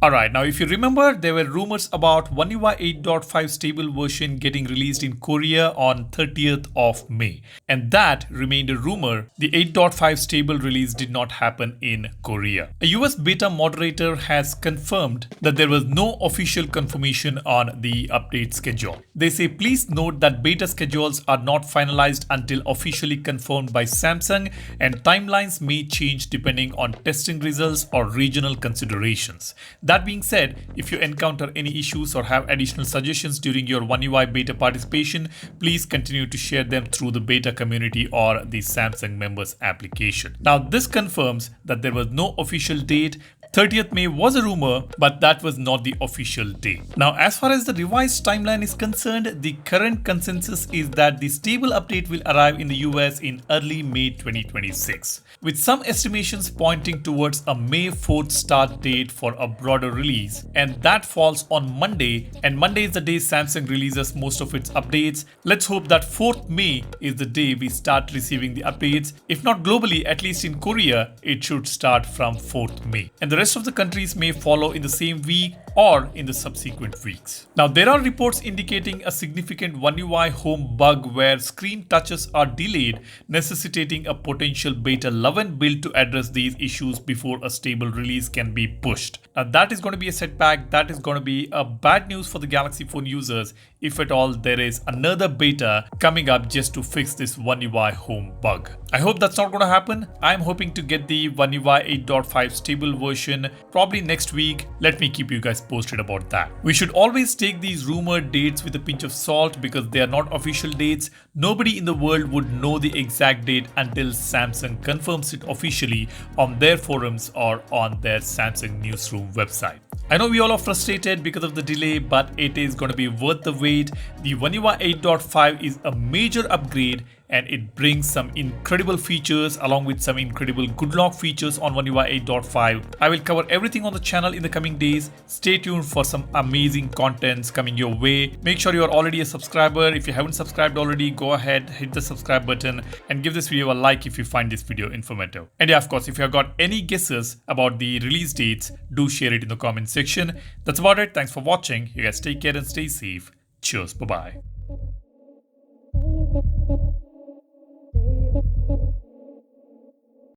Alright, now if you remember, there were rumors about One UI 8.5 stable version getting released in Korea on 30th of May. And that remained a rumor. The 8.5 stable release did not happen in Korea. A US beta moderator has confirmed that there was no official confirmation on the update schedule. They say please note that beta schedules are not finalized until officially confirmed by Samsung, and timelines may change depending on testing results or regional considerations. That being said, if you encounter any issues or have additional suggestions during your One UI beta participation, please continue to share them through the beta community or the Samsung members application. Now, this confirms that there was no official date. 30th May was a rumor, but that was not the official date. Now, as far as the revised timeline is concerned, the current consensus is that the stable update will arrive in the US in early May 2026, with some estimations pointing towards a May 4th start date for a broader release. And that falls on Monday, and Monday is the day Samsung releases most of its updates. Let's hope that 4th May is the day we start receiving the updates. If not globally, at least in Korea, it should start from 4th May. And the rest of the countries may follow in the same week or in the subsequent weeks. Now, there are reports indicating a significant One UI home bug where screen touches are delayed, necessitating a potential beta 11 build to address these issues before a stable release can be pushed. Now, that is going to be a setback. That is going to be a bad news for the Galaxy phone users if at all there is another beta coming up just to fix this One UI home bug. I hope that's not going to happen. I'm hoping to get the One UI 8.5 stable version probably next week. Let me keep you guys posted about that. We should always take these rumored dates with a pinch of salt because they are not official dates. Nobody in the world would know the exact date until Samsung confirms it officially on their forums or on their Samsung newsroom website. I know we all are frustrated because of the delay, but it is going to be worth the wait. The One UI 8.5 is a major upgrade, and it brings some incredible features along with some incredible good lock features on One UI 8.5. I will cover everything on the channel in the coming days. Stay tuned for some amazing contents coming your way. Make sure you are already a subscriber. If you haven't subscribed already, go ahead, hit the subscribe button and give this video a like if you find this video informative. And yeah, of course, if you have got any guesses about the release dates, do share it in the comment section. That's about it. Thanks for watching. You guys take care and stay safe. Cheers. Bye-bye.